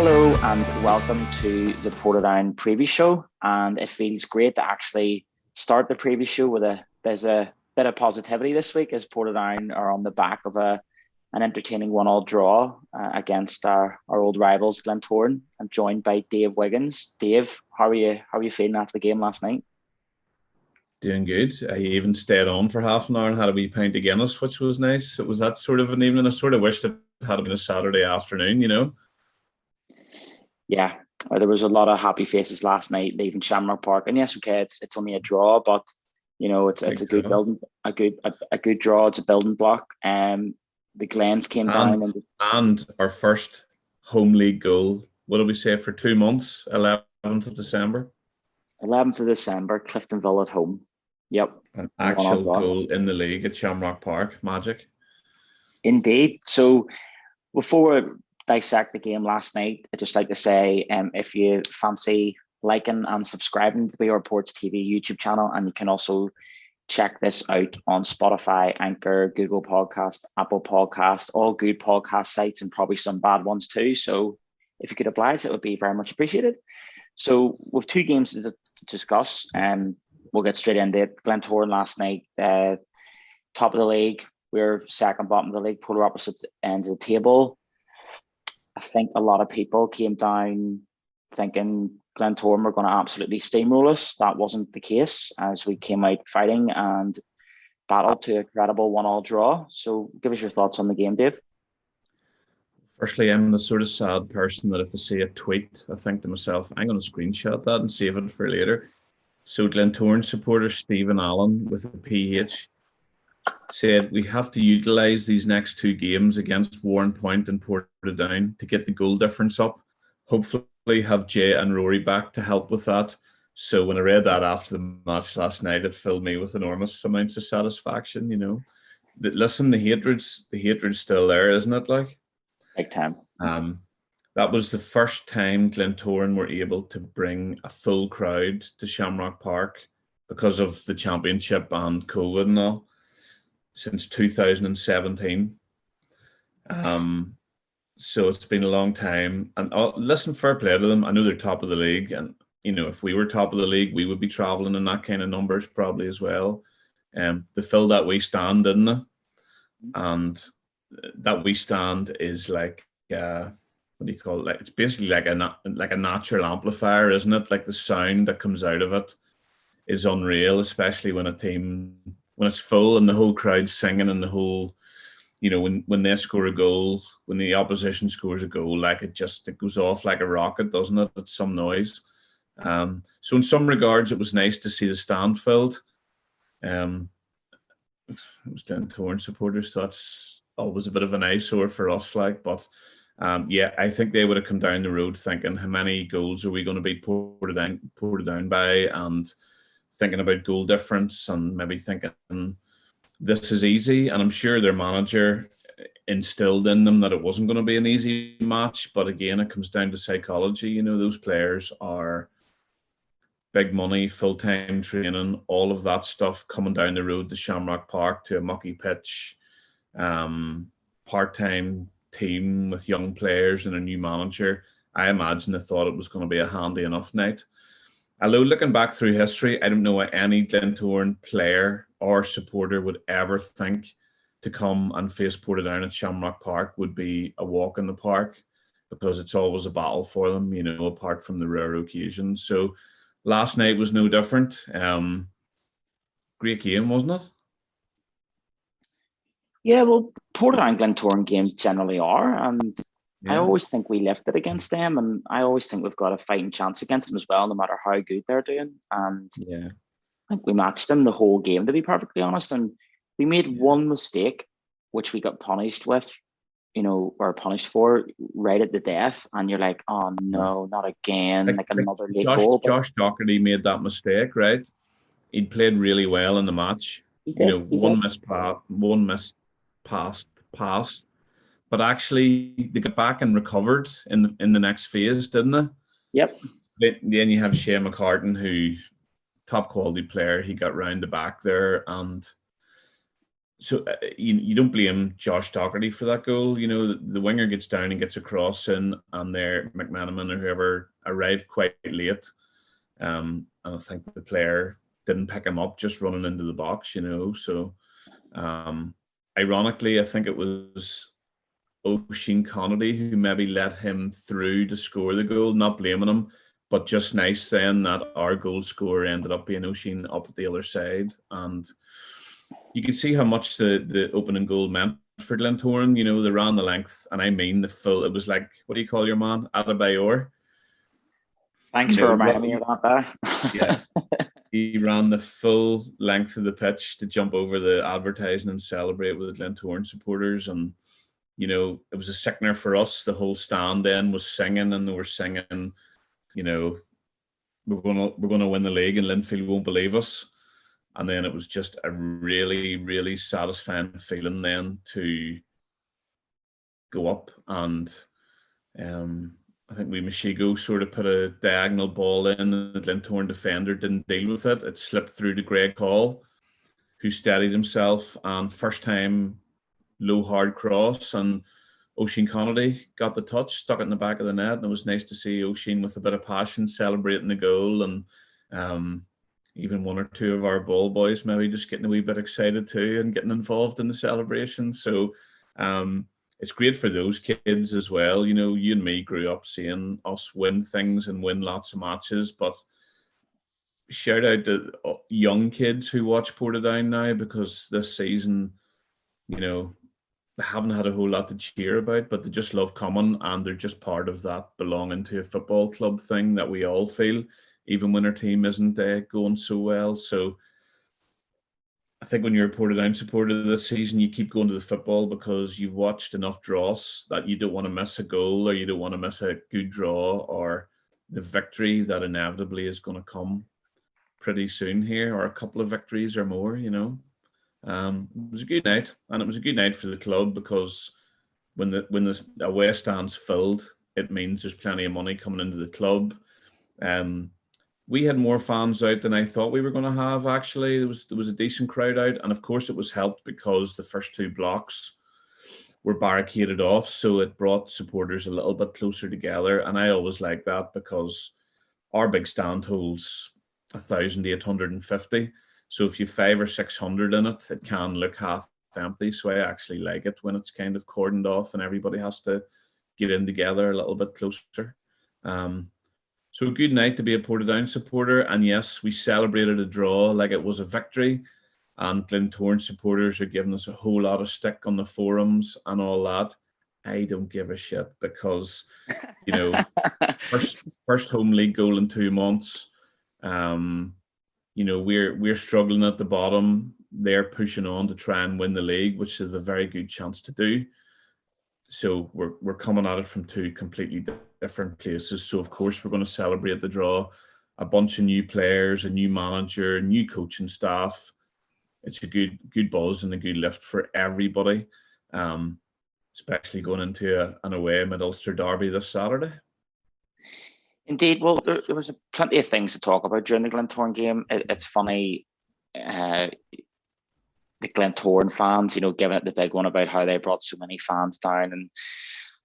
Hello and welcome to the Portadown preview show. And it feels great to actually start the preview show with there's a bit of positivity this week as Portadown are on the back of an entertaining 1-1 draw against our old rivals Glentoran. I'm joined by Dave Wiggins. Dave, how are you feeling after the game last night? Doing good. I even stayed on for half an hour and had a wee pint of Guinness, which was nice. It was that sort of an evening. I sort of wished it had been a Saturday afternoon, you know. Yeah, there was a lot of happy faces last night leaving Shamrock Park, and yes, okay, it's only a draw, but you know it's a good building, a good draw. It's a building block. The Glens came down, and our first home league goal. What did we say for 2 months? 11th of December. 11th of December, Cliftonville at home. Yep, an actual goal in the league at Shamrock Park. Magic. Indeed. So before dissect the game last night, I'd just like to say if you fancy liking and subscribing to the Reports TV YouTube channel, and you can also check this out on Spotify, Anchor, Google Podcast, Apple Podcast, all good podcast sites and probably some bad ones too. So if you could oblige, it would be very much appreciated. So with two games to discuss, we'll get straight into it. Glentoran last night, top of the league. We're second bottom of the league, polar opposite ends of the table. I think a lot of people came down thinking Glentoran were going to absolutely steamroll us. That wasn't the case as we came out fighting and battled to a credible 1-1 draw. So give us your thoughts on the game, Dave. Firstly, I'm the sort of sad person that if I see a tweet, I think to myself, I'm going to screenshot that and save it for later. So Glentoran supporter Stephen Allen with a PH said, we have to utilise these next two games against Warrenpoint and Portadown to get the goal difference up. Hopefully have Jay and Rory back to help with that. So when I read that after the match last night, it filled me with enormous amounts of satisfaction, you know. Listen, the hatred's still there, isn't it? Like, big time. That was the first time Glentoran were able to bring a full crowd to Shamrock Park because of the championship and COVID and all since 2017. So it's been a long time. And listen, fair play to them. I know they're top of the league. And, you know, if we were top of the league, we would be travelling in that kind of numbers probably as well. They filled that wee stand, didn't they? And that wee stand is like, what do you call it? Like, it's basically like a natural amplifier, isn't it? Like the sound that comes out of it is unreal, especially when it's full and the whole crowd's singing and the whole, you know, when they score a goal, when the opposition scores a goal, like it goes off like a rocket, doesn't it? It's some noise. So in some regards, it was nice to see the stand filled. It was Glentoran supporters, so that's always a bit of an eyesore for us, like, but yeah, I think they would have come down the road thinking, how many goals are we going to beat Portadown by, and thinking about goal difference, and maybe thinking this is easy. And I'm sure their manager instilled in them that it wasn't going to be an easy match. But again, it comes down to psychology. You know, those players are big money, full-time training, all of that stuff coming down the road to Shamrock Park to a mucky pitch, part-time team with young players and a new manager. I imagine they thought it was going to be a handy enough night. Although looking back through history, I don't know what any Glentoran player or supporter would ever think to come and face Portadown at Shamrock Park would be a walk in the park, because it's always a battle for them, you know, apart from the rare occasions. So last night was no different. Great game, wasn't it? Yeah, well, Portadown Glentoran games generally are, and I always think we lifted against them, and I always think we've got a fighting chance against them as well, no matter how good they're doing. And I think we matched them the whole game, to be perfectly honest. And we made one mistake, which we got punished with, you know, or punished for right at the death. And you're like, oh no, not again, like another late goal. Josh Docherty made that mistake, right? He'd played really well in the match. One missed pass. But actually, they got back and recovered in the next phase, didn't they? Yep. Then you have Shea McCartan, who top quality player. He got round the back there, and So you don't blame Josh Doherty for that goal. You know, the winger gets down and gets a cross in, and there McManaman or whoever arrived quite late. And I think the player didn't pick him up just running into the box, you know. So ironically, I think it was Oisin Connolly who maybe let him through to score the goal, not blaming him, but just nice then that our goal scorer ended up being Oisin up at the other side. And you could see how much the opening goal meant for Glentoran. You know, they ran the length, and I mean the full. It was like, what do you call your man? Adebayor. Thanks for reminding me of that there. Yeah. He ran the full length of the pitch to jump over the advertising and celebrate with the Glentoran supporters. And, you know, it was a sickener for us. The whole stand then was singing, and they were singing, you know, we're gonna win the league and Linfield won't believe us. And then it was just a really, really satisfying feeling then to go up. And I think Machigo sort of put a diagonal ball in, and the Glentoran defender didn't deal with it. It slipped through to Greg Hall, who steadied himself, and first time low hard cross, and Oisin Connolly got the touch, stuck it in the back of the net, and it was nice to see Oisin with a bit of passion celebrating the goal. And even one or two of our ball boys maybe just getting a wee bit excited too and getting involved in the celebration. So it's great for those kids as well. You know, you and me grew up seeing us win things and win lots of matches, but shout out to young kids who watch Portadown now, because this season, you know, they haven't had a whole lot to cheer about, but they just love coming, and they're just part of that belonging to a football club thing that we all feel, even when our team isn't going so well. So I think when you're a Portadown supporter this season, you keep going to the football because you've watched enough draws that you don't want to miss a goal, or you don't want to miss a good draw, or the victory that inevitably is going to come pretty soon here, or a couple of victories or more, you know. It was a good night, and it was a good night for the club, because when the away stand's filled, it means there's plenty of money coming into the club. We had more fans out than I thought we were going to have. Actually, there was a decent crowd out, and of course it was helped because the first two blocks were barricaded off, so it brought supporters a little bit closer together. And I always like that, because our big stand holds 1,850. So if you've 500 or 600 in it, it can look half empty. So I actually like it when it's kind of cordoned off and everybody has to get in together a little bit closer. So a good night to be a Portadown supporter. And yes, we celebrated a draw like it was a victory. And Glentoran supporters are giving us a whole lot of stick on the forums and all that. I don't give a shit, because, you know, first home league goal in 2 months. You know, we're struggling at the bottom. They're pushing on to try and win the league, which is a very good chance to do. So we're coming at it from two completely different places. So of course we're going to celebrate the draw. A bunch of new players, a new manager, new coaching staff. It's a good buzz and a good lift for everybody, especially going into an away mid-Ulster derby this Saturday. Indeed. Well, there was plenty of things to talk about during the Glentoran game. It's funny, the Glentoran fans, you know, giving it the big one about how they brought so many fans down. And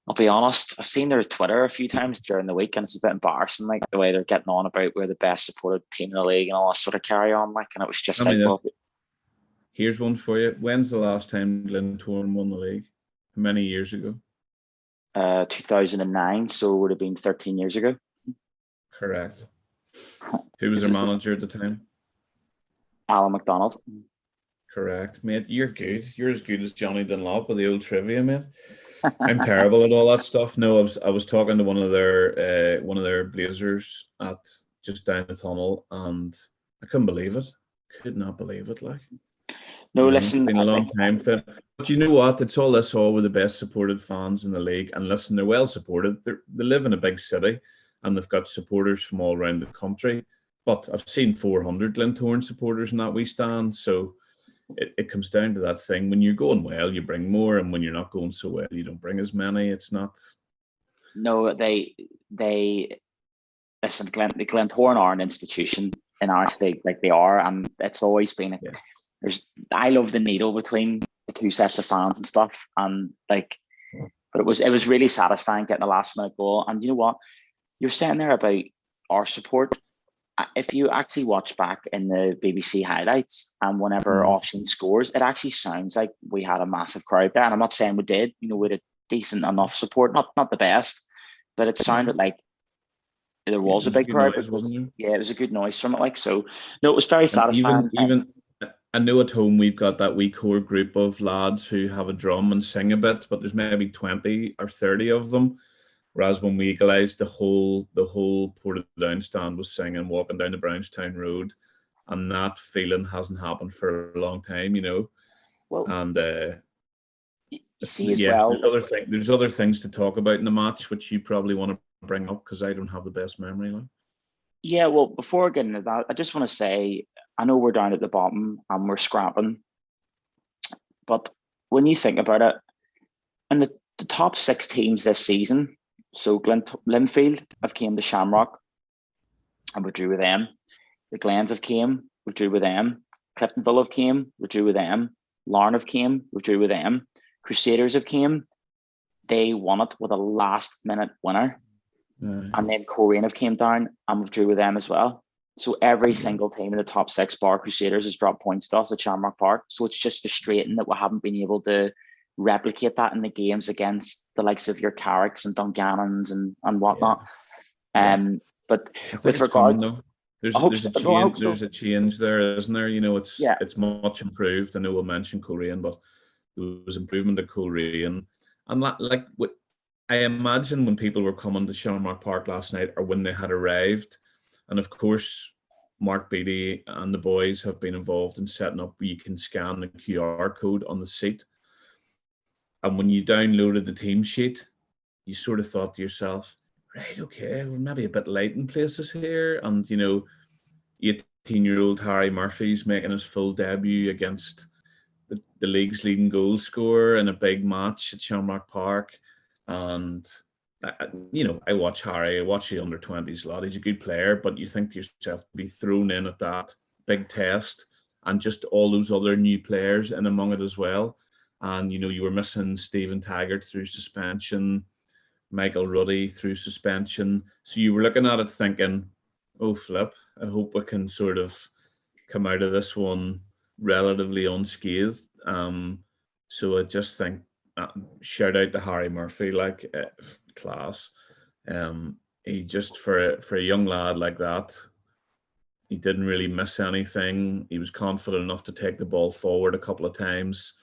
I'll be honest, I've seen their Twitter a few times during the week, and it's a bit embarrassing, like the way they're getting on about we're the best supported team in the league and all that sort of carry on. Like, and it was just well, here's one for you. When's the last time Glentoran won the league? How many years ago? 2009, so it would have been 13 years ago. Correct. Who was their manager at the time? Alan McDonald. Correct, mate. You're good. You're as good as Johnny Dunlop with the old trivia, mate. I'm terrible at all that stuff. No, I was talking to one of their Blazers at just down the tunnel, and I couldn't believe it. Could not believe it. Like, no, listen, it's been a long time for it. But you know what? It's all this all with the best supported fans in the league, and listen, they're well supported. They live in a big city, and they've got supporters from all around the country. But I've seen 400 Glentoran supporters in that wee stand, so. It comes down to that thing. When you're going well, you bring more, and when you're not going so well, you don't bring as many. It's not. No, they listen. The Glentoran are an institution in our state, like they are, and it's always been I love the needle between the two sets of fans and stuff, and like, but it was really satisfying getting a last minute goal. And you know what, you're saying there about our support. If you actually watch back in the BBC highlights and whenever Oisin scores, it actually sounds like we had a massive crowd there. And I'm not saying we did, we had decent enough support, not the best, but it sounded like there was a big crowd noise, wasn't there? Yeah, it was a good noise from it. Like, so no, it was very satisfying. Even I know at home we've got that wee core group of lads who have a drum and sing a bit, but there's maybe 20 or 30 of them. Whereas when we equalised, the whole Portadown stand was singing, walking down the Brownstown Road, and that feeling hasn't happened for a long time, Well, and you see as well, there's other things to talk about in the match, which you probably want to bring up because I don't have the best memory. Like. Yeah, well, before getting into that, I just want to say, I know we're down at the bottom and we're scrapping, but when you think about it, in the top 6 teams this season, so Linfield have came to Shamrock and we drew with them. The Glens have came, we drew with them. Cliftonville have came, we drew with them. Larne have came, we drew with them. Crusaders have came, they won it with a last minute winner. And then Coleraine have came down and we drew with them as well. So every single team in the top 6 bar Crusaders has dropped points to us at Shamrock Park. So it's just frustrating that we haven't been able to replicate that in the games against the likes of your Carricks and Dungannons and whatnot. But with regard, there's a change there, isn't there? It's much improved. I know we'll mention Coleraine, but there was improvement at Coleraine, and I imagine when people were coming to Shamrock Park last night, or when they had arrived, and of course Mark Beattie and the boys have been involved in setting up where you can scan the QR code on the seat. And when you downloaded the team sheet, you sort of thought to yourself, right, okay, we're maybe a bit light in places here. And, 18-year-old Harry Murphy's making his full debut against the league's leading goal scorer in a big match at Shamrock Park. And, I watch Harry, I watch the under-20s lot. He's a good player, but you think to yourself, to be thrown in at that big test and just all those other new players in among it as well. And, you were missing Stephen Taggart through suspension, Michael Ruddy through suspension. So you were looking at it thinking, oh, flip, I hope we can sort of come out of this one relatively unscathed. So I just think, shout out to Harry Murphy, class. He just, for a young lad like that, he didn't really miss anything. He was confident enough to take the ball forward a couple of times.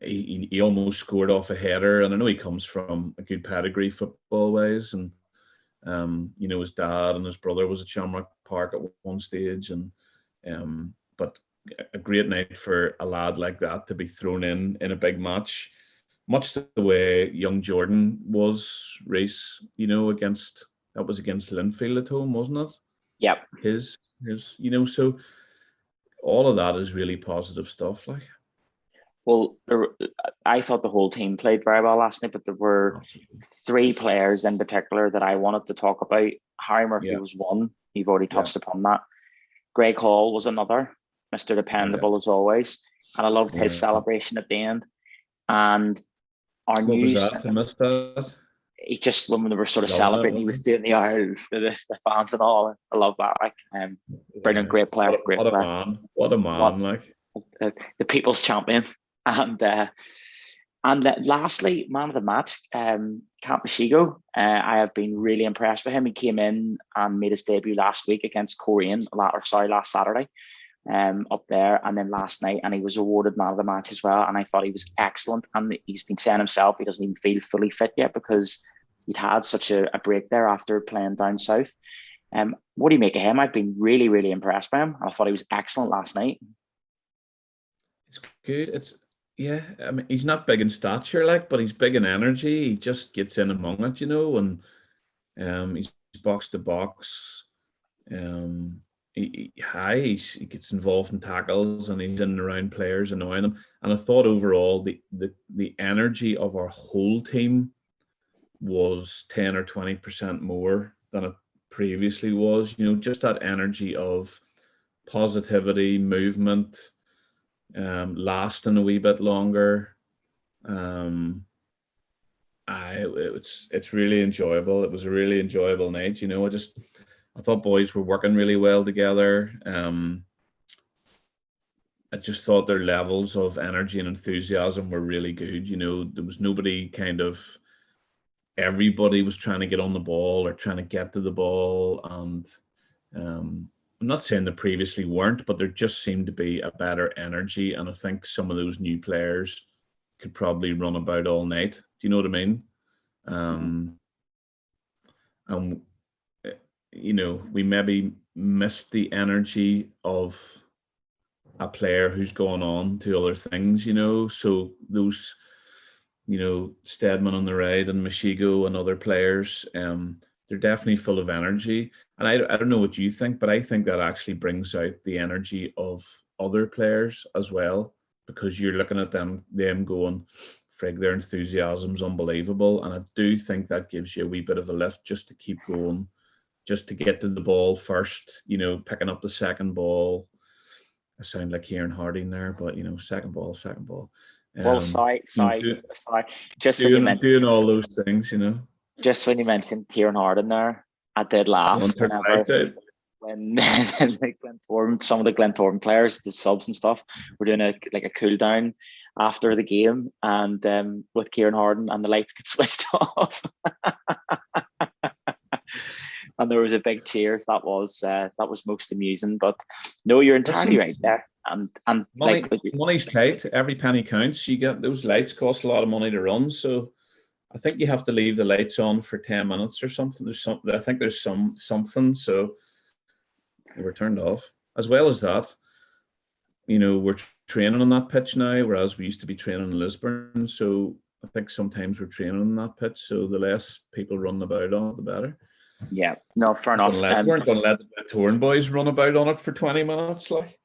He almost scored off a header, and I know he comes from a good pedigree football-wise, and his dad and his brother was at Shamrock Park at one stage, and but a great night for a lad like that to be thrown in a big match, much the way young Jordan was, Reece, against Linfield at home, wasn't it? Yep. His so all of that is really positive stuff, like. Well, I thought the whole team played very well last night, but there were 3 players in particular that I wanted to talk about. Harry Murphy was one. You've already touched upon that. Greg Hall was another, Mr. Dependable as always. And I loved his celebration at the end. And our news... What was that? I missed that. He just, when they were sort of celebrating, he was doing the hour for the fans and all. I love that. Brilliant, great player. What a man, the people's champion. And lastly, man of the match, Camp Mashigo. I have been really impressed with him. He came in and made his debut last week against Coleraine, last Saturday, up there, and then last night, and he was awarded man of the match as well. And I thought he was excellent. And he's been saying himself he doesn't even feel fully fit yet because he'd had such a break there after playing down south. What do you make of him? I've been really, really impressed by him. I thought he was excellent last night. It's good. I mean, he's not big in stature, but he's big in energy. He just gets in among it, and he's box to box. He gets involved in tackles, and he's in and around players, annoying them. And I thought overall the energy of our whole team was 10 or 20% more than it previously was. Just that energy of positivity, movement, lasting a wee bit longer. It's really enjoyable. It was a really enjoyable night. I thought boys were working really well together. I just thought their levels of energy and enthusiasm were really good. There was nobody everybody was trying to get on the ball or trying to get to the ball. And I'm not saying they previously weren't, but there just seemed to be a better energy. And I think some of those new players could probably run about all night. Do you know what I mean? And we maybe missed the energy of a player who's gone on to other things, so those, Stedman on the right and Mashigo and other players, they're definitely full of energy. And I don't know what you think, but I think that actually brings out the energy of other players as well, because you're looking at them going, frig, their enthusiasm's unbelievable. And I do think that gives you a wee bit of a lift just to keep going, just to get to the ball first, picking up the second ball. I sound like Kieran Harding there, but second ball. Well, sorry. Just doing all those things, Just when you mentioned Kieran Harding there, I did laugh when some of the Glentoran players, the subs and stuff, were doing a cool down after the game, and with Kieran Harding, and the lights get switched off. And there was a big cheer. That was most amusing. But no, you're entirely right there. And money's tight. Every penny counts. You get those lights cost a lot of money to run, so I think you have to leave the lights on for 10 minutes or something. I think there's something. So we're turned off. As well as that, we're training on that pitch now, whereas we used to be training in Lisburn. So I think sometimes we're training on that pitch. So the less people running about on it, the better. Yeah, no, fair enough. Weren't going to let the touring boys run about on it for 20 minutes, like.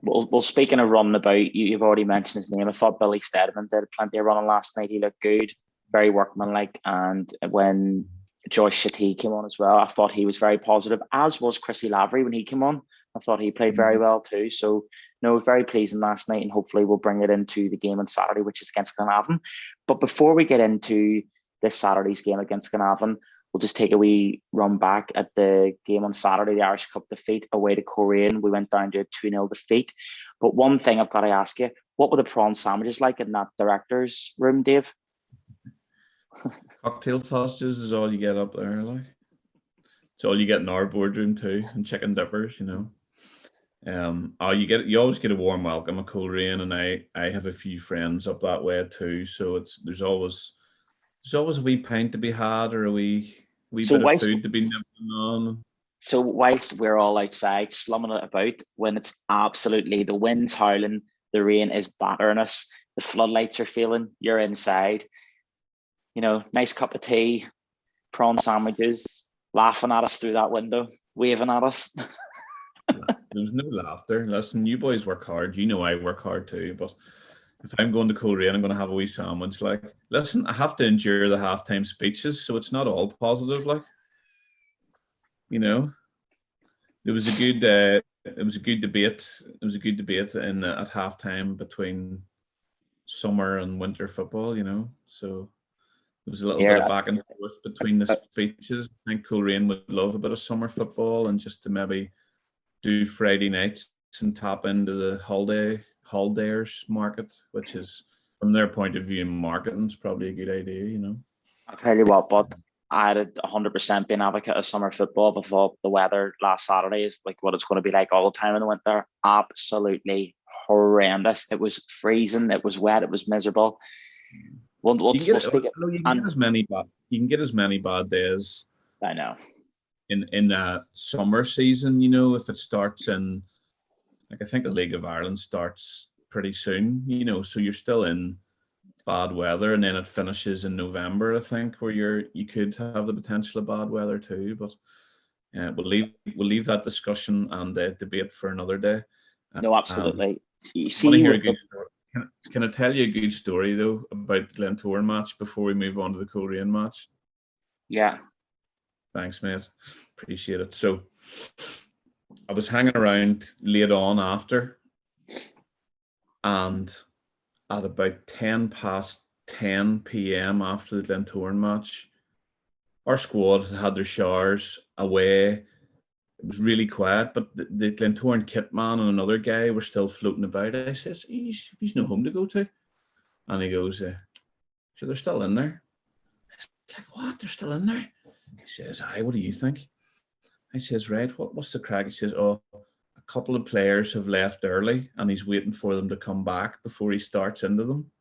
Well, speaking of running about, you've already mentioned his name. I thought Billy Stedman did plenty of running last night. He looked good, very workmanlike. And when Joyce Chatee came on as well, I thought he was very positive, as was Chrissy Lavery when he came on. I thought he played very well too. So, no, very pleasing last night, and hopefully we'll bring it into the game on Saturday, which is against Glenavon. But before we get into this Saturday's game against Glenavon, we'll just take a wee run back at the game on Saturday, the Irish Cup defeat away to Coleraine. We went down to a 2-0 defeat. But one thing I've got to ask you, what were the prawn sandwiches like in that director's room, Dave? Cocktail sausages is all you get up there, like. It's all you get in our boardroom too, and chicken dippers, you always get a warm welcome at Coleraine, and I have a few friends up that way too, so there's always a wee pint to be had, or a wee bit of food to be nibbling on. So whilst we're all outside slumming it about, when it's absolutely, the wind's howling, the rain is battering us, the floodlights are failing, you're inside, nice cup of tea, prawn sandwiches, laughing at us through that window, waving at us. There's no laughter. Listen, you boys work hard. I work hard too, but if I'm going to Coleraine, I'm going to have a wee sandwich. Like, listen, I have to endure the halftime speeches, so it's not all positive. Like, there was a good, it was a good debate. It was a good debate at halftime between summer and winter football. So there was a little bit of back and forth between the speeches. I think Coleraine would love a bit of summer football, and just to maybe do Friday nights and tap into the Holidayers market, which is, from their point of view, marketing is probably a good idea. I'll tell you what, but I'd 100% be an advocate of summer football. But I thought the weather last Saturday is like what it's going to be like all the time in the winter. Absolutely horrendous. It was freezing. It was wet. It was miserable. You can get as many bad days. I know. In the summer season, if it starts in, like, I think the League of Ireland starts pretty soon, so you're still in bad weather, and then it finishes in November, I think, where you could have the potential of bad weather too. But we'll leave that discussion and debate for another day. No, absolutely. You see, can I tell you a good story though about the Glentoran match before we move on to the Coleraine match? Yeah. Thanks, mate. Appreciate it. So I was hanging around late on after, And at about 10 past 10 p.m. after the Glentoran match, our squad had had their showers away. It was really quiet, but the Glentoran kit man and another guy were still floating about. I says, he's no home to go to. And he goes, so they're still in there. It's like, what? They're still in there? He says, aye, what do you think? I says, right, what's the crack? He says, oh, a couple of players have left early and he's waiting for them to come back before he starts into them.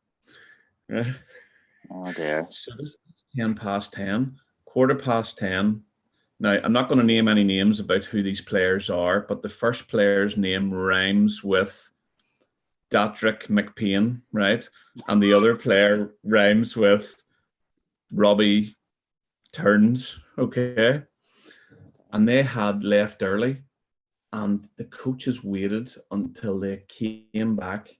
Yeah. Oh dear. So this is 10 past 10, quarter past 10. Now, I'm not going to name any names about who these players are, but the first player's name rhymes with Datrick McPean, right? And the other player rhymes with Robbie Turns, okay? And they had left early, and the coaches waited until they came back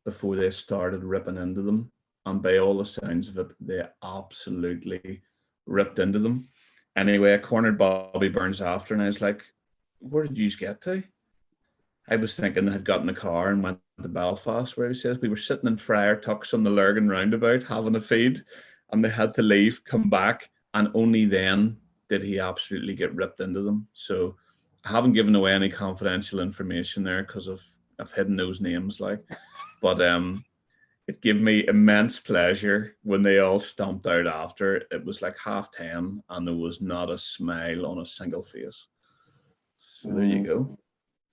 before they started ripping into them. And by all the sounds of it, they absolutely ripped into them. Anyway, I cornered Bobby Burns after, and I was like, where did you get to? I was thinking they had got in the car and went to Belfast, where he says we were sitting in Friar Tuck's on the Lurgan roundabout having a feed, and they had to leave, come back, and only then did he absolutely get ripped into them. So I haven't given away any confidential information there because I've hidden those names, like. But it gave me immense pleasure when they all stomped out after. It was like 10:30, and there was not a smile on a single face. So there you go.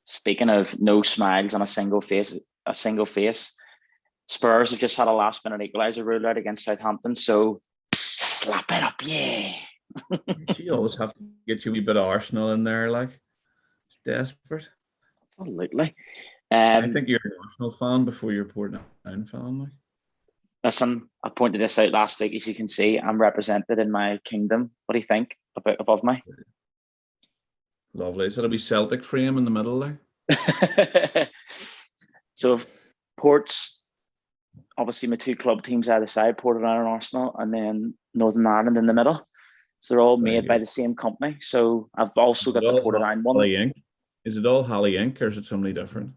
Speaking of no smiles on a single face, Spurs have just had a last-minute equaliser ruled out against Southampton. So slap it up, yeah. You always have to get you a wee bit of Arsenal in there, like. It's desperate. Absolutely. I think you're an Arsenal fan before you're a Portland fan, like. Listen, I pointed this out last week. As you can see, I'm represented in my kingdom. What do you think about above me? Lovely. Is that a wee Celtic frame in the middle there? So Port's obviously my two club teams either side, Portland and Arsenal, and then Northern Ireland in the middle. So they're all made by the same company. So I've also got the Portadown one. Is it all Halley Inc. or is it somebody different?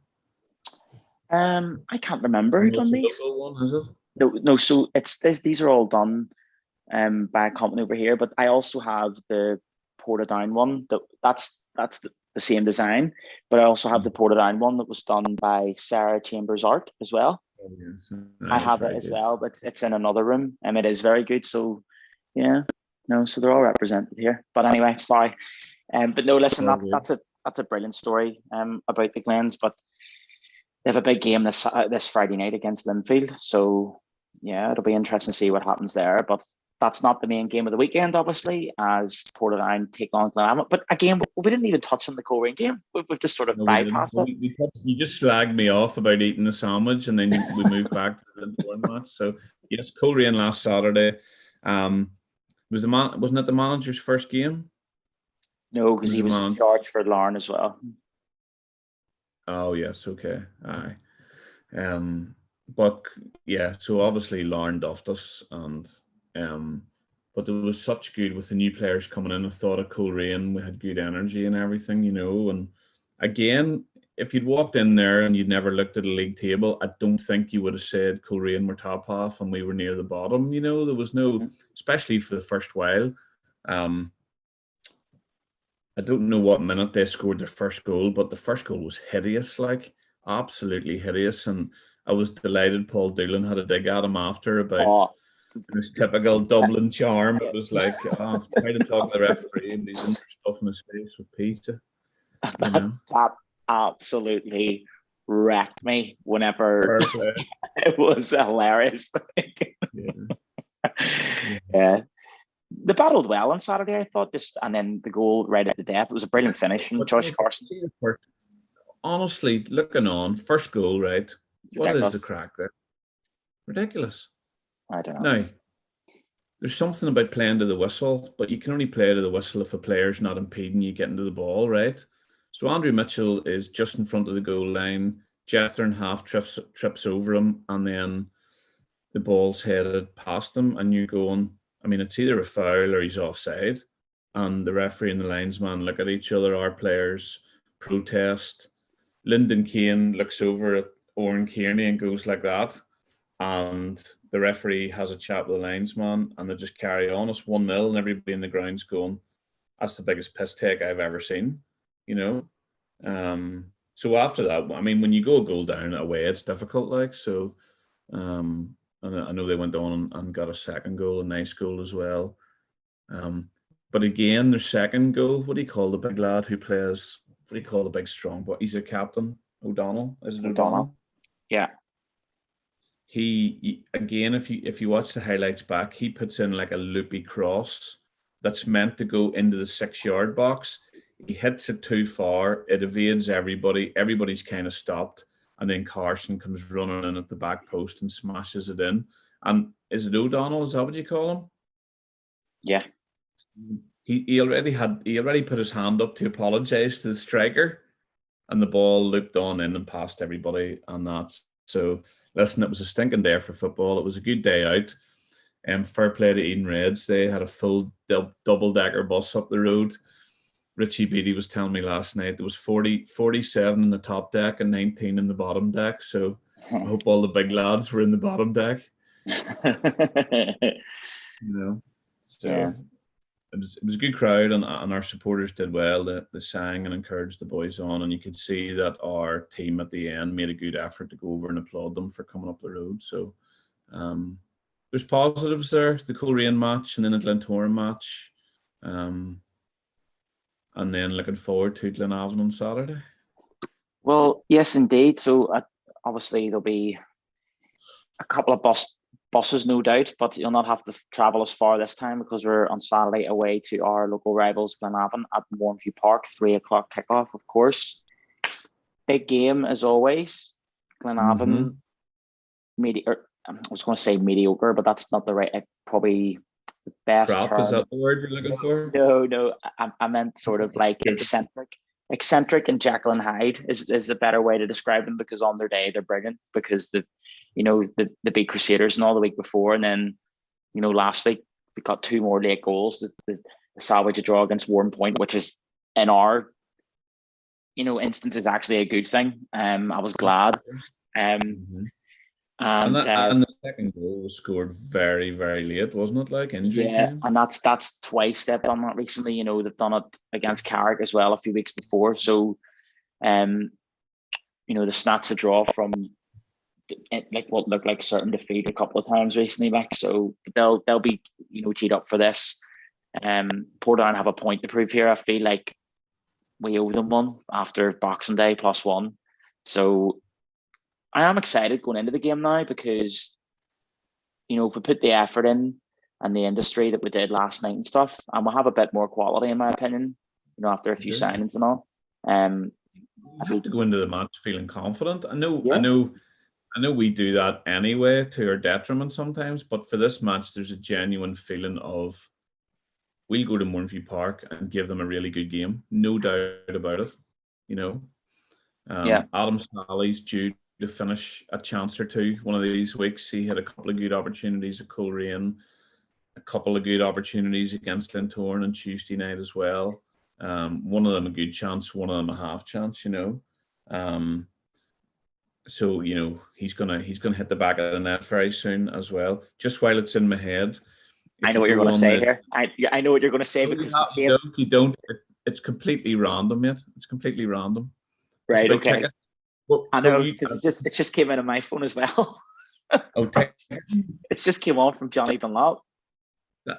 I can't remember who done these. One, is it? No. So these are all done by a company over here. But I also have the Portadown one. That's the same design. But I also have the Portadown one that was done by Sarah Chambers Art as well. Oh, yes. I have it as well, but it's in another room, and it is very good. So yeah, no, so they're all represented here. But anyway, sorry. But no, listen, that's a brilliant story about the Glens. But they have a big game this Friday night against Linfield. So yeah, it'll be interesting to see what happens there. But that's not the main game of the weekend, obviously, as Portadown take on Glenavon. But again, we didn't even touch on the Coleraine game. We've just sort of bypassed it. You just slagged me off about eating a sandwich, and then we moved back to the Glentoran match. So yes, Coleraine last Saturday. Wasn't it the manager's first game? No, because he was in charge for Larne as well. Oh yes, okay, aye. But yeah, so obviously Larne duffed us, and but there was such good with the new players coming in. I thought of Coleraine, we had good energy and everything, you know. And again, if you'd walked in there and you'd never looked at a league table, I don't think you would have said Coleraine were top half and we were near the bottom. You know, there was no, especially for the first while. I don't know what minute they scored their first goal, but the first goal was hideous, like absolutely hideous. And I was delighted Paul Doolan had a dig at him after about this typical Dublin charm. It was like, trying to talk to the referee and he's in stuff in his face with pizza. You know? That absolutely wrecked me whenever it was hilarious. Yeah. They battled well on Saturday, I thought, and then the goal right at the death. It was a brilliant finish from Josh Carson. Honestly, looking on, first goal, right? What is the crack there? Ridiculous. I don't know. Now, there's something about playing to the whistle, but you can only play to the whistle if a player's not impeding you getting to the ball, right? So Andrew Mitchell is just in front of the goal line. Jethron half trips over him, and then the ball's headed past him, and you're going, I mean, it's either a foul or he's offside. And the referee and the linesman look at each other, our players protest. Lyndon Kane looks over at Owen Kearney and goes like that, and the referee has a chat with the linesman, and they just carry on. It's 1-0, and everybody in the ground's going, "That's the biggest piss take I've ever seen," you know. So after that, I mean, when you go a goal down away, it's difficult, like so. And I know they went on and got a second goal, a nice goal as well. But again, their second goal, what do you call the big lad who plays? What do you call the big strong boy? He's a captain. O'Donnell, is it O'Donnell? Yeah. He again, if you watch the highlights back, he puts in like a loopy cross that's meant to go into the 6-yard box. He hits it too far. It evades everybody. Everybody's kind of stopped, and then Carson comes running in at the back post and smashes it in. And is it O'Donnell? Is that what you call him? Yeah. He already put his hand up to apologise to the striker, and the ball looped on in and past everybody, and that's so. Listen, it was a stinking day for football. It was a good day out. Fair play to Eden Reds. They had a full double-decker bus up the road. Richie Beattie was telling me last night there was 47 in the top deck and 19 in the bottom deck. So I hope all the big lads were in the bottom deck. So yeah. it was a good crowd, and our supporters did well. They sang and encouraged the boys on, and you could see that our team at the end made a good effort to go over and applaud them for coming up the road. So there's positives there, the Coleraine match and then the Glentoran match. And then looking forward to Glenavon on Saturday. Well, yes, indeed. So obviously there'll be a couple of buses, no doubt, but you'll not have to travel as far this time because we're on Saturday away to our local rivals, Glenavon, at Warmview Park, 3:00 kickoff, of course. Big game as always. Glenavon, I was going to say mediocre, but that's not the right. Probably the best Crap, term. is that the word you're looking for? No, I meant sort of like eccentric and Jekyll and Hyde is a better way to describe them, because on their day they're brilliant, because the beat Crusaders and all the week before, and then last week we got 2 more late goals. The salvage a draw against Warren Point, which is in our instance is actually a good thing. I was glad. And the second goal was scored very, very late, wasn't it? Like injury time? And that's twice they've done that recently. They've done it against Carrick as well a few weeks before. So, the snatch a draw from like what looked like certain defeat a couple of times recently, like so they'll be teed up for this. Portadown have a point to prove here. I feel like we owe them one after Boxing Day +1. So I am excited going into the game now, because if we put the effort in and the industry that we did last night and stuff, and we'll have a bit more quality, in my opinion, after a few signings and all. You have to go into the match feeling confident. I know we do that anyway to our detriment sometimes, but for this match, there's a genuine feeling of we'll go to Mornview Park and give them a really good game, no doubt about it. Adam Sally's due to finish a chance or two one of these weeks. He had a couple of good opportunities at Coleraine, a couple of good opportunities against Glentoran on Tuesday night as well. One of them a good chance, one of them a half chance. So he's gonna hit the back of the net very soon as well. Just while it's in my head, I know what you're going to say here. I know what you're going to say, because you don't. It's completely random, mate. It's completely random. Right. Okay. Well, I know, because it just came out of my phone as well. Okay. It's just came on from Johnny Dunlop.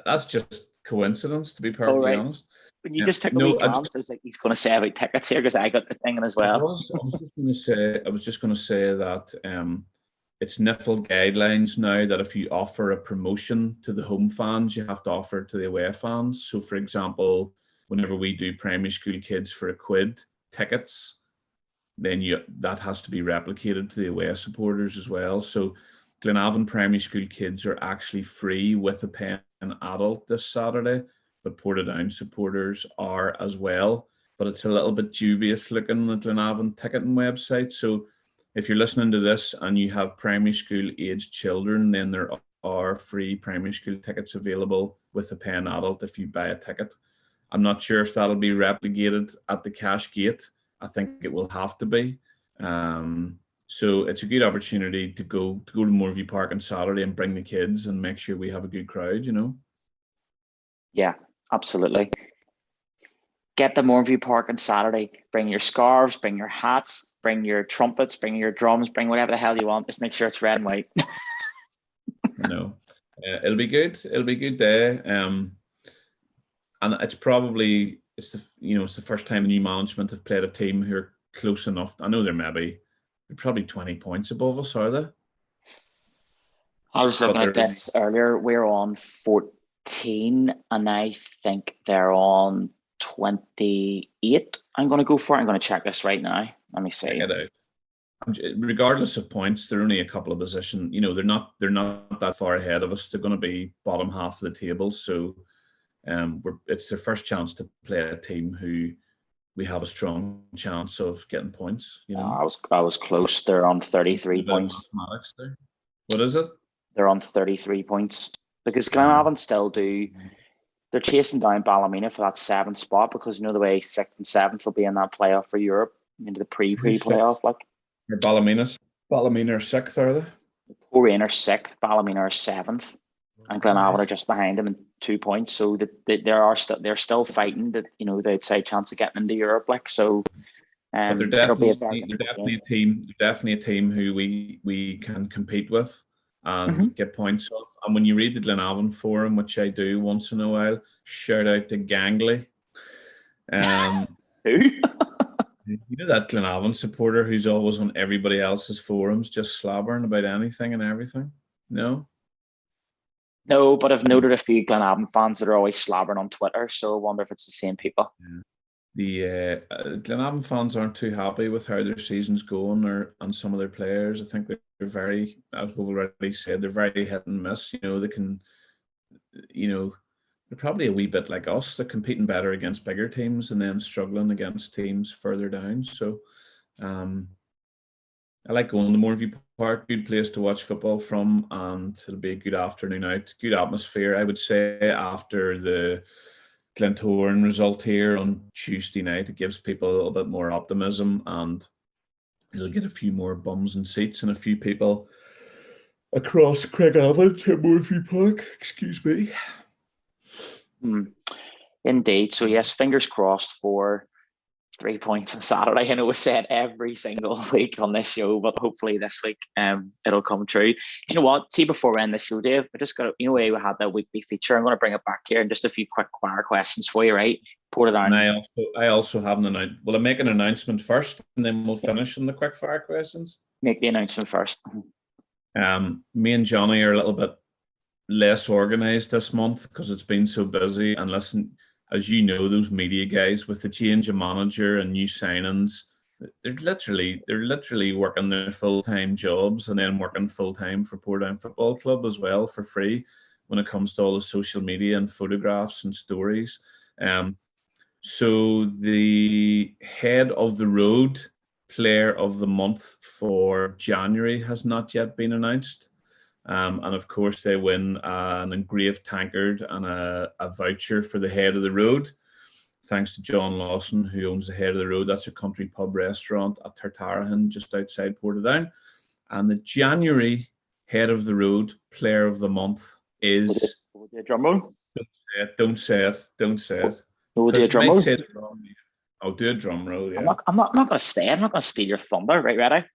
That's just coincidence, to be perfectly honest. When you just took a wee glance, it's like he's going to say about tickets here, because I got the thing in as well. I was just going to say that it's NIFL guidelines now that if you offer a promotion to the home fans, you have to offer it to the away fans. So, for example, whenever we do primary school kids for £1 tickets, then that has to be replicated to the away supporters as well. So Glenavon primary school kids are actually free with a paying adult this Saturday, but Portadown supporters are as well. But it's a little bit dubious looking at the Glenavon ticketing website. So if you're listening to this and you have primary school aged children, then there are free primary school tickets available with a paying adult if you buy a ticket. I'm not sure if that'll be replicated at the cash gate. I think it will have to be. So it's a good opportunity to go to Moorview Park on Saturday and bring the kids and make sure we have a good crowd, you know. Yeah, absolutely. Get to Moorview Park on Saturday. Bring your scarves, bring your hats, bring your trumpets, bring your drums, bring whatever the hell you want. Just make sure it's red and white. You know, it'll be good. It'll be a good day. And it's probably it's the first time new management have played a team who are close enough. I know they're probably 20 points above us, are they? I was looking at this earlier. We're on 14, and I think they're on 28. I'm going to go for it. I'm going to check this right now. Let me see. Check it out. Regardless of points, they're only a couple of positions. You know, they're not that far ahead of us. They're going to be bottom half of the table. So, it's their first chance to play a team who we have a strong chance of getting points. You know, I was close. They're on 33 points. Mathematics there. What is it? They're on 33 points because Glenavon still do. They're chasing down Ballymena for that 7th spot because you know the way 6th and 7th will be in that playoff for Europe into the pre-playoff. Like Ballymena are 6th, are they? Coleraine are 6th, Ballymena are 7th, and Glenavon are just behind them in 2 points. So they're still fighting the the outside chance of getting into Europe. Like so, but they're definitely a team. They're definitely a team who we can compete with and get points off. And when you read the Glenavon forum, which I do once in a while, shout out to Gangley. Who? You know that Glenavon supporter who's always on everybody else's forums just slobbering about anything and everything? No? No, but I've noted a few Glenavon fans that are always slobbering on Twitter, so I wonder if it's the same people. Yeah. The Glenavon fans aren't too happy with how their season's going and some of their players. I think they're very, as we've already said, they're very hit and miss. You know, they can, they're probably a wee bit like us. They're competing better against bigger teams and then struggling against teams further down. So I like going to Moorview Park, good place to watch football from, and it'll be a good afternoon out, good atmosphere. I would say after the Glentoran result here on Tuesday night, it gives people a little bit more optimism and it'll get a few more bums and seats and a few people across Craigavon to Moorview Park. Excuse me. Indeed. So yes, fingers crossed for 3 points on Saturday. I know we said every single week on this show, but hopefully this week it'll come true. You know what? See, before we end the show, Dave, I just got we had that weekly feature. I'm going to bring it back here and just a few quick fire questions for you, right? Put it on. And I also have an announcement. Will I make an announcement first and then we'll finish on the quick fire questions? Make the announcement first. Me and Johnny are a little bit less organized this month because it's been so busy. And listen, as you know, those media guys with the change of manager and new signings, they're literally working their full-time jobs and then working full-time for Portadown Football Club as well for free when it comes to all the social media and photographs and stories. So the head of the road player of the month for January has not yet been announced. And of course, they win an engraved tankard and a voucher for the Head of the Road, thanks to John Lawson, who owns the Head of the Road. That's a country pub restaurant at Tartarahan, just outside Portadown. And the January Head of the Road Player of the Month is... Drum roll? Don't say it. We'll do a drum roll. I'll do a drum roll, yeah. I'm not going to stay. I'm not going to steal your thunder. Right, ready?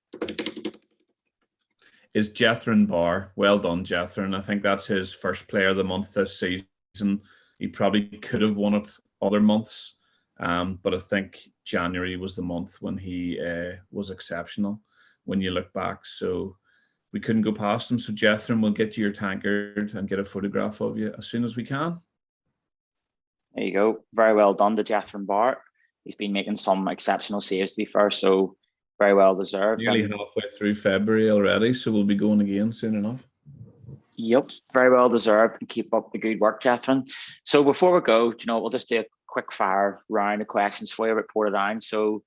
Is Jethron Barr. Well done, Jethron. I think that's his first player of the month this season. He probably could have won it other months, but I think January was the month when he was exceptional when you look back. So we couldn't go past him. So Jethron, will get you your tankard and get a photograph of you as soon as we can. There you go. Very well done to Jethron Barr. He's been making some exceptional saves, to be fair, so very well deserved. Nearly halfway through February already, so we'll be going again soon enough. Yep, very well deserved, and keep up the good work, Jethron. So before we go, we'll just do a quick fire round of questions for you about Portadown. So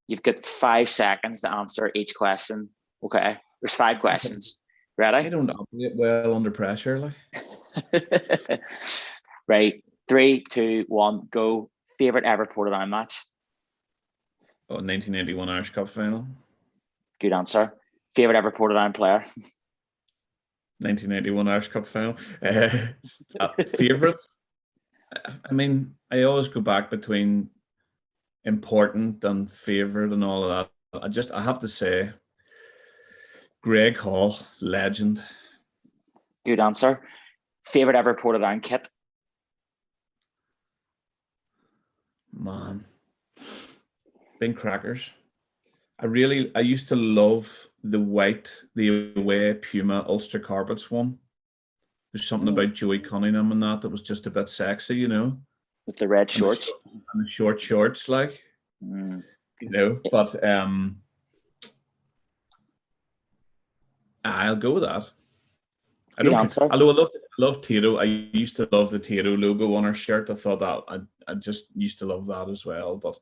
you've got 5 seconds to answer each question. Okay, there's 5 questions. Ready? I don't operate well under pressure, like. Right, 3, 2, 1, go. Favorite ever Portadown match? 1981 Irish Cup final. Good answer. Favorite ever Portadown player? 1991 Irish Cup final. Favorite? I mean, I always go back between important and favorite and all of that. I have to say, Greg Hall, legend. Good answer. Favorite ever Portadown kit? Man, Bing Crackers. I used to love the away Puma Ulster Carpets one. There's something about Joey Cunningham and that was just a bit sexy, you know. With the red shorts. And the short shorts, like, you know, but I'll go with that. Although I love Tito. I used to love the Tito logo on our shirt. I thought that I just used to love that as well. But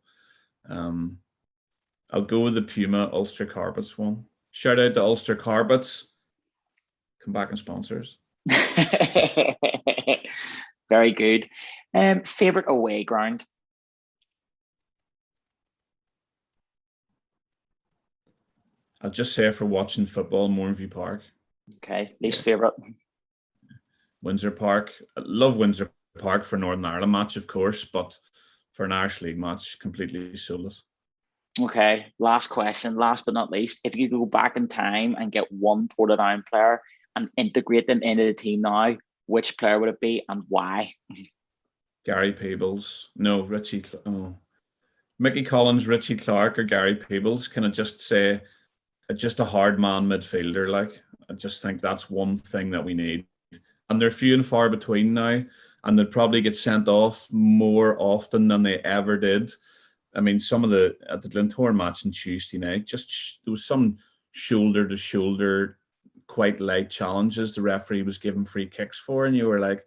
I'll go with the Puma Ulster Carpets one. Shout out to Ulster Carpets. Come back and sponsor us. Very good. Favorite away ground? I'll just say for watching football, Mornview Park. Okay. Least favorite? Windsor Park. I love Windsor Park for Northern Ireland match, of course, but for an Irish League match, completely soulless. Okay. Last question. Last but not least, if you could go back in time and get one Portadown player and integrate them into the team now, which player would it be and why? Gary Peebles. No, Richie. Oh. Mickey Collins, Richie Clark, or Gary Peebles. Can I just say, just a hard man midfielder? Like, I just think that's one thing that we need. And they're few and far between now, and they'd probably get sent off more often than they ever did. I mean, at the Glentoran match on Tuesday night, there was some shoulder to shoulder, quite light challenges the referee was giving free kicks for, and you were like,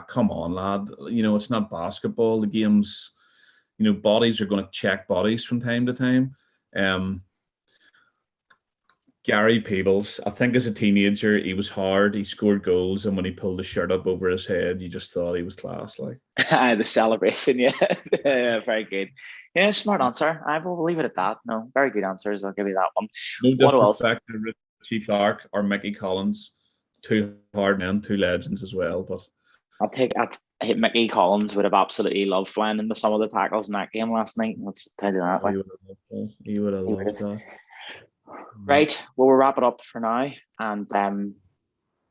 come on, lad. You know, it's not basketball. The game's, you know, bodies are going to check bodies from time to time. Gary Peebles, I think as a teenager, he was hard. He scored goals, and when he pulled the shirt up over his head, you just thought he was class. Like the celebration, yeah. Yeah, very good. Yeah, smart answer. I will leave it at that. No, very good answers. I'll give you that one. No disrespect to Richie Clark or Mickey Collins, two hard men, two legends as well. But I hit Mickey Collins would have absolutely loved flying into some of the tackles in that game last night. Let's tell you that. He would have loved that. Right, well, we'll wrap it up for now, and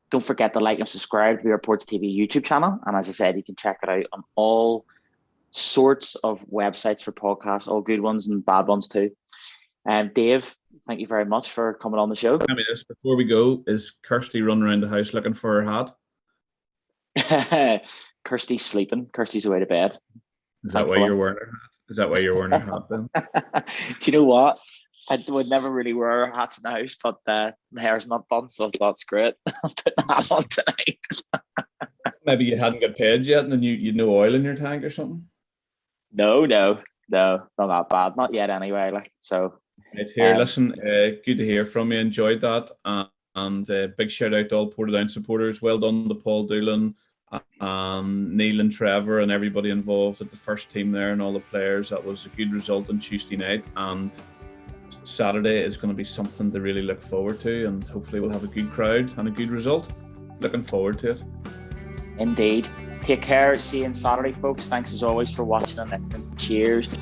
don't forget to like and subscribe to the Reports TV YouTube channel. And as I said, you can check it out on all sorts of websites for podcasts, all good ones and bad ones too. Dave, thank you very much for coming on the show. I mean, before we go, is Kirsty running around the house looking for her hat? Kirsty's sleeping. Kirsty's away to bed. Is that why you're wearing her hat? Is that why you're wearing her hat then? Do you know what? I would never really wear hats in the house, but my hair's not done, so that's great. I'll put the hat on tonight. Maybe you hadn't got paid yet, and then you'd no oil in your tank or something. No, not that bad. Not yet, anyway. Like so. Right here, listen. Good to hear from you. Enjoyed that, and big shout out to all Portadown supporters. Well done to Paul Doolan, Neil and Trevor, and everybody involved at the first team there, and all the players. That was a good result on Tuesday night, and Saturday is going to be something to really look forward to, and hopefully we'll have a good crowd and a good result. Looking forward to it. Indeed. Take care. See you on Saturday, folks. Thanks as always for watching and listening. Cheers.